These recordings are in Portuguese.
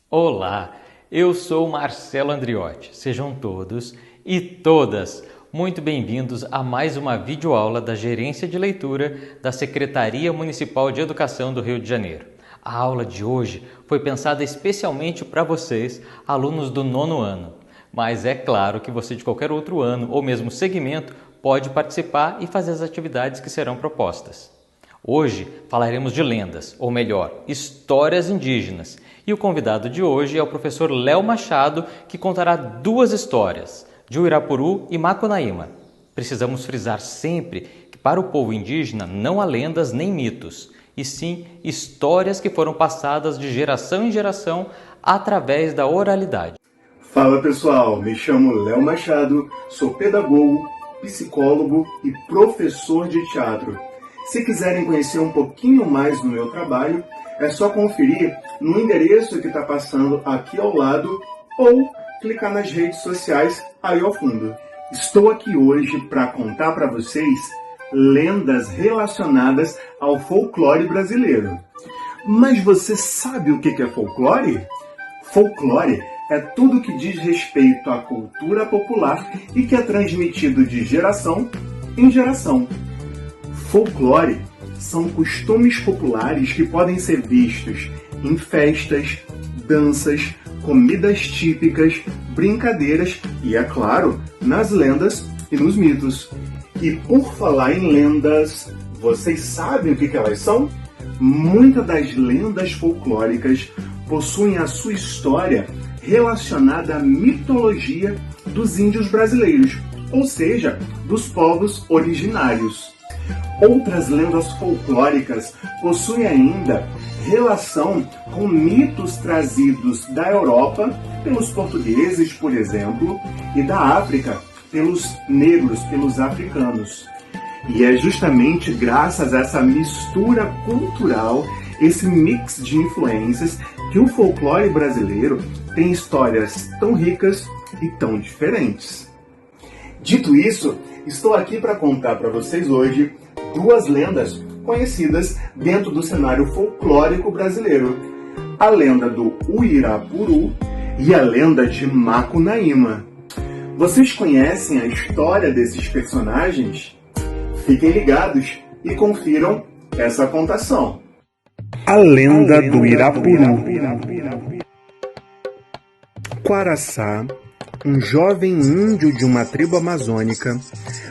Olá, eu sou Marcelo Andriotti. Sejam todos e todas muito bem-vindos a mais uma videoaula da Gerência de Leitura da Secretaria Municipal de Educação do Rio de Janeiro. A aula de hoje foi pensada especialmente para vocês, alunos do 9º ano. Mas é claro que você de qualquer outro ano ou mesmo segmento pode participar e fazer as atividades que serão propostas. Hoje falaremos de lendas, ou melhor, histórias indígenas. E o convidado de hoje é o professor Léo Machado, que contará duas histórias, de Uirapuru e Macunaíma. Precisamos frisar sempre que para o povo indígena não há lendas nem mitos, e sim histórias que foram passadas de geração em geração através da oralidade. Fala pessoal, me chamo Léo Machado, sou pedagogo, psicólogo e professor de teatro. Se quiserem conhecer um pouquinho mais do meu trabalho, é só conferir no endereço que está passando aqui ao lado ou clicar nas redes sociais aí ao fundo. Estou aqui hoje para contar para vocês lendas relacionadas ao folclore brasileiro. Mas você sabe o que é folclore? Folclore é tudo que diz respeito à cultura popular e que é transmitido de geração em geração. Folclore são costumes populares que podem ser vistos em festas, danças, comidas típicas, brincadeiras e, é claro, nas lendas e nos mitos. E por falar em lendas, vocês sabem o que elas são? Muitas das lendas folclóricas possuem a sua história relacionada à mitologia dos índios brasileiros, ou seja, dos povos originários. Outras lendas folclóricas possuem ainda relação com mitos trazidos da Europa pelos portugueses, por exemplo, e da África pelos negros, pelos africanos. E é justamente graças a essa mistura cultural, esse mix de influências, que o folclore brasileiro tem histórias tão ricas e tão diferentes. Dito isso, estou aqui para contar para vocês hoje duas lendas conhecidas dentro do cenário folclórico brasileiro. A lenda do Uirapuru e a lenda de Macunaíma. Vocês conhecem a história desses personagens? Fiquem ligados e confiram essa contação. A lenda do Uirapuru. Quaraçá, um jovem índio de uma tribo amazônica,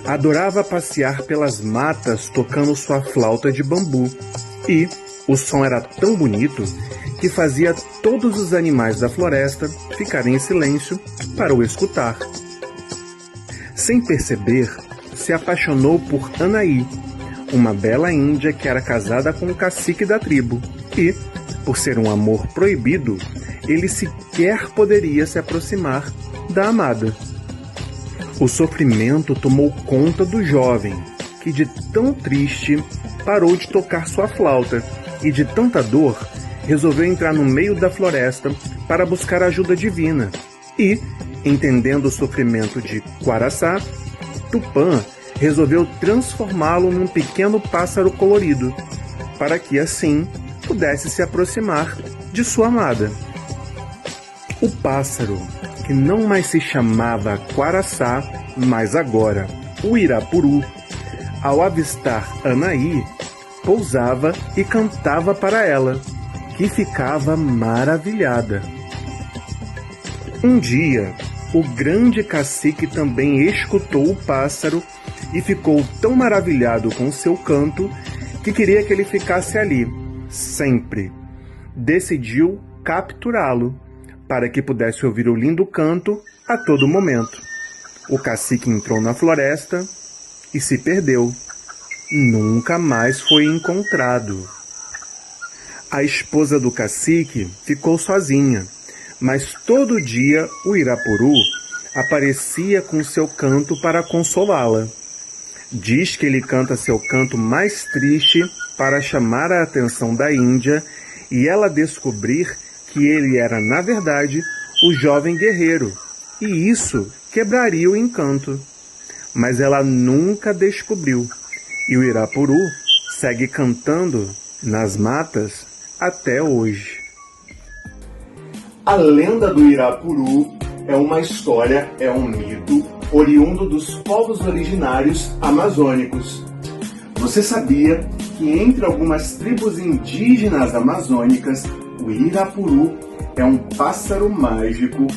adorava passear pelas matas tocando sua flauta de bambu, e o som era tão bonito que fazia todos os animais da floresta ficarem em silêncio para o escutar. Sem perceber, se apaixonou por Anaí, uma bela índia que era casada com o cacique da tribo, e, por ser um amor proibido, ele sequer poderia se aproximar da amada. O sofrimento tomou conta do jovem, que de tão triste parou de tocar sua flauta e de tanta dor resolveu entrar no meio da floresta para buscar ajuda divina. E, entendendo o sofrimento de Quaraçá, Tupã resolveu transformá-lo num pequeno pássaro colorido, para que assim pudesse se aproximar de sua amada. O pássaro, que não mais se chamava Quaraçá, mas agora Uirapuru, ao avistar Anaí, pousava e cantava para ela, que ficava maravilhada. Um dia, o grande cacique também escutou o pássaro e ficou tão maravilhado com seu canto que queria que ele ficasse ali, sempre. Decidiu capturá-lo, para que pudesse ouvir o lindo canto a todo momento. O cacique entrou na floresta e se perdeu. Nunca mais foi encontrado. A esposa do cacique ficou sozinha, mas todo dia o Uirapuru aparecia com seu canto para consolá-la. Diz que ele canta seu canto mais triste para chamar a atenção da Índia e ela descobrir que ele era, na verdade, o jovem guerreiro, e isso quebraria o encanto. Mas ela nunca descobriu, e o Uirapuru segue cantando nas matas até hoje. A lenda do Irapuru é uma história, é um mito oriundo dos povos originários amazônicos. Você sabia que entre algumas tribos indígenas amazônicas, o Irapuru é um pássaro mágico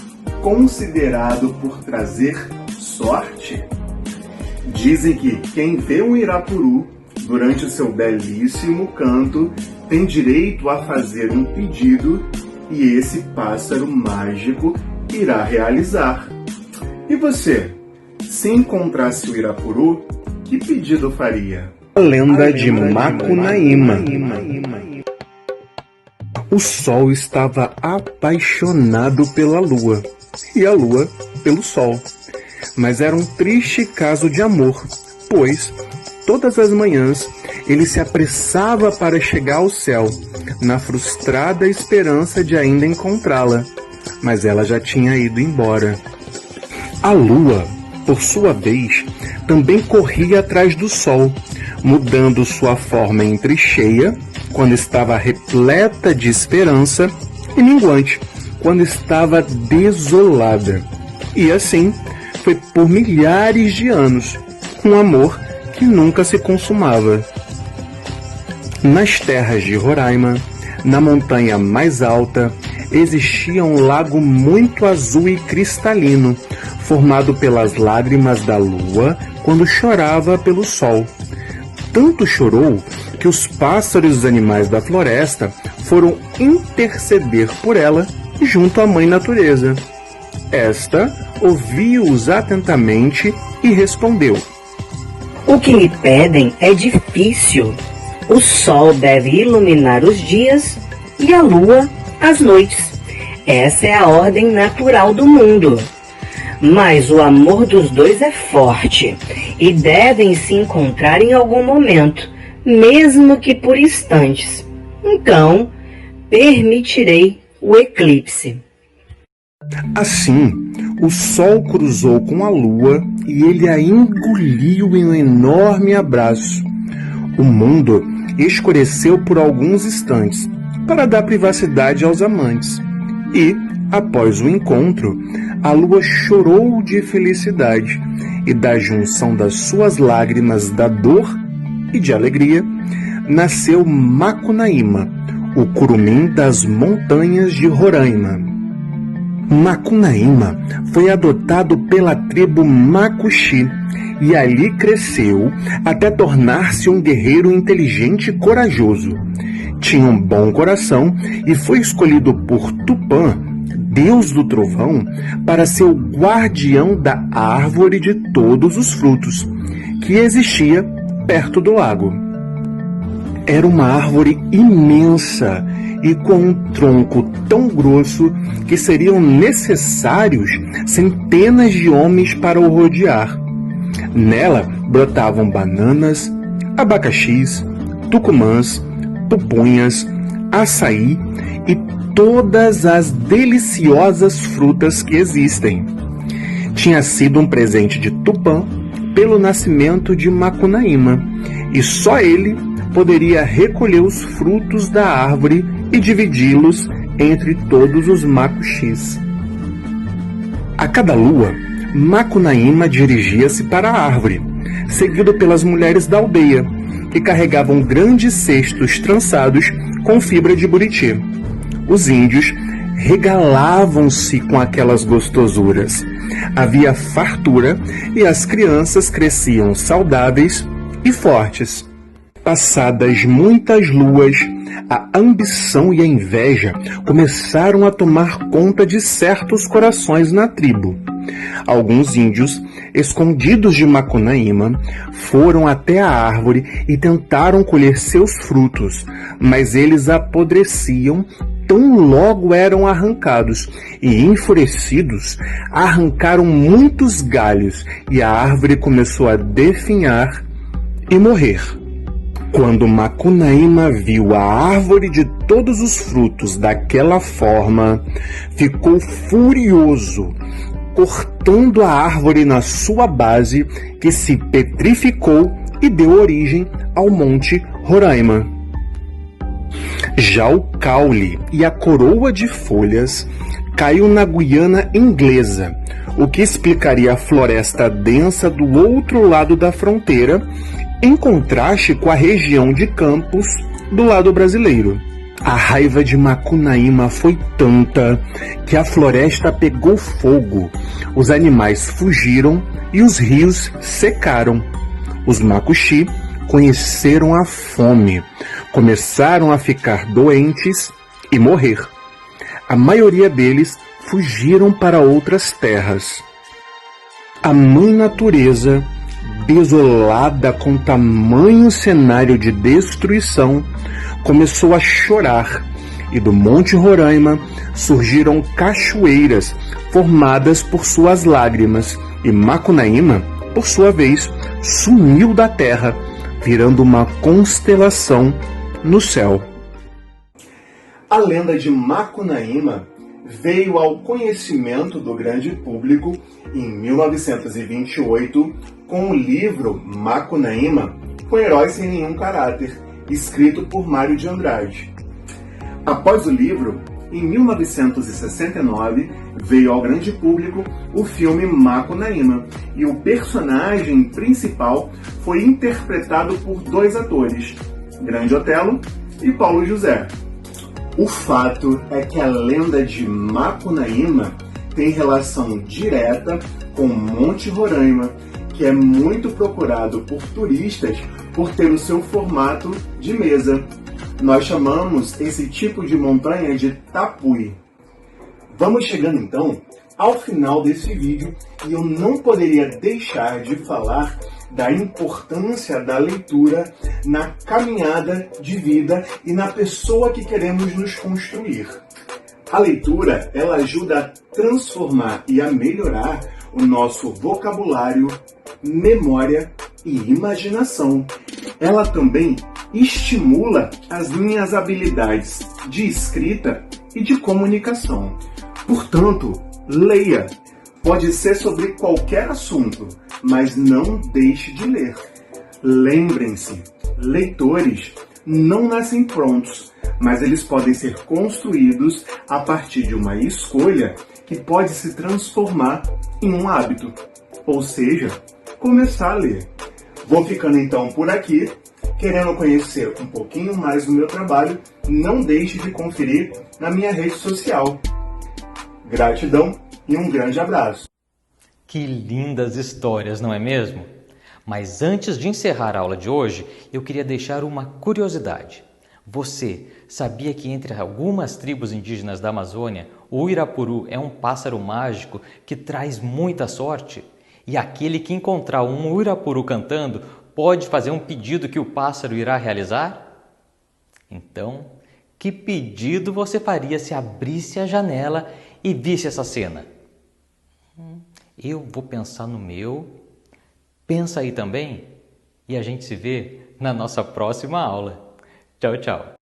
considerado por trazer sorte? Dizem que quem vê um Irapuru durante o seu belíssimo canto tem direito a fazer um pedido e esse pássaro mágico irá realizar. E você, se encontrasse o Irapuru, que pedido faria? A lenda de Macunaíma. O sol estava apaixonado pela lua e a lua pelo sol. Mas era um triste caso de amor, pois todas as manhãs ele se apressava para chegar ao céu, na frustrada esperança de ainda encontrá-la, mas ela já tinha ido embora. A lua, por sua vez, também corria atrás do sol, mudando sua forma entre cheia, quando estava repleta de esperança, e minguante, quando estava desolada. E assim foi por milhares de anos, um amor que nunca se consumava. Nas terras de Roraima, na montanha mais alta, existia um lago muito azul e cristalino, formado pelas lágrimas da lua quando chorava pelo sol. Tanto chorou que os pássaros e os animais da floresta foram interceder por ela junto à Mãe Natureza. Esta ouviu-os atentamente e respondeu: "O que me pedem é difícil. O sol deve iluminar os dias e a lua as noites. Essa é a ordem natural do mundo. Mas o amor dos dois é forte e devem se encontrar em algum momento, mesmo que por instantes. Então, permitirei o eclipse." Assim, o sol cruzou com a lua e ele a engoliu em um enorme abraço. O mundo escureceu por alguns instantes, para dar privacidade aos amantes. E, após o encontro, a lua chorou de felicidade, e da junção das suas lágrimas da dor e de alegria, nasceu Macunaíma, o curumim das montanhas de Roraima. Macunaíma foi adotado pela tribo Macuxi e ali cresceu até tornar-se um guerreiro inteligente e corajoso. Tinha um bom coração e foi escolhido por Tupã, deus do trovão, para ser o guardião da árvore de todos os frutos, que existia perto do lago. Era uma árvore imensa e com um tronco tão grosso que seriam necessários centenas de homens para o rodear. Nela brotavam bananas, abacaxis, tucumãs, pupunhas, açaí e todas as deliciosas frutas que existem. Tinha sido um presente de Tupã pelo nascimento de Macunaíma, e só ele poderia recolher os frutos da árvore e dividi-los entre todos os Macuxis. A cada lua, Macunaíma dirigia-se para a árvore, seguido pelas mulheres da aldeia, que carregavam grandes cestos trançados com fibra de buriti. Os índios regalavam-se com aquelas gostosuras. Havia fartura e as crianças cresciam saudáveis e fortes. Passadas muitas luas, a ambição e a inveja começaram a tomar conta de certos corações na tribo. Alguns índios, escondidos de Macunaíma, foram até a árvore e tentaram colher seus frutos, mas eles apodreciam tão logo eram arrancados, e enfurecidos, arrancaram muitos galhos, e a árvore começou a definhar e morrer. Quando Macunaíma viu a árvore de todos os frutos daquela forma, ficou furioso, cortando a árvore na sua base, que se petrificou e deu origem ao Monte Roraima. Já o caule e a coroa de folhas caiu na Guiana Inglesa, o que explicaria a floresta densa do outro lado da fronteira, em contraste com a região de Campos do lado brasileiro. A raiva de Macunaíma foi tanta que a floresta pegou fogo, os animais fugiram e os rios secaram. Os Macuxi conheceram a fome, começaram a ficar doentes e morrer. A maioria deles fugiram para outras terras. A mãe natureza, desolada com tamanho cenário de destruição, começou a chorar, e do Monte Roraima surgiram cachoeiras formadas por suas lágrimas, e Macunaíma, por sua vez, sumiu da terra, virando uma constelação no céu. A lenda de Macunaíma veio ao conhecimento do grande público em 1928 com o livro Macunaíma, com heróis sem nenhum caráter, escrito por Mário de Andrade. Após o livro, em 1969, veio ao grande público o filme Macunaíma, e o personagem principal foi interpretado por dois atores, Grande Otelo e Paulo José. O fato é que a lenda de Macunaíma tem relação direta com Monte Roraima, que é muito procurado por turistas por ter o seu formato de mesa. Nós chamamos esse tipo de montanha de Tapui. Vamos chegando então ao final desse vídeo e eu não poderia deixar de falar da importância da leitura na caminhada de vida e na pessoa que queremos nos construir. A leitura, ela ajuda a transformar e a melhorar o nosso vocabulário, memória e imaginação. Ela também estimula as minhas habilidades de escrita e de comunicação. Portanto, leia. Pode ser sobre qualquer assunto, mas não deixe de ler. Lembrem-se, leitores não nascem prontos, mas eles podem ser construídos a partir de uma escolha que pode se transformar em um hábito, ou seja, começar a ler. Vou ficando então por aqui. Querendo conhecer um pouquinho mais do meu trabalho, não deixe de conferir na minha rede social. Gratidão e um grande abraço. Que lindas histórias, não é mesmo? Mas antes de encerrar a aula de hoje, eu queria deixar uma curiosidade. Você sabia que entre algumas tribos indígenas da Amazônia, o uirapuru é um pássaro mágico que traz muita sorte? E aquele que encontrar um uirapuru cantando pode fazer um pedido que o pássaro irá realizar? Então, que pedido você faria se abrisse a janela e visse essa cena? Eu vou pensar no meu. Pensa aí também e a gente se vê na nossa próxima aula. Tchau, tchau.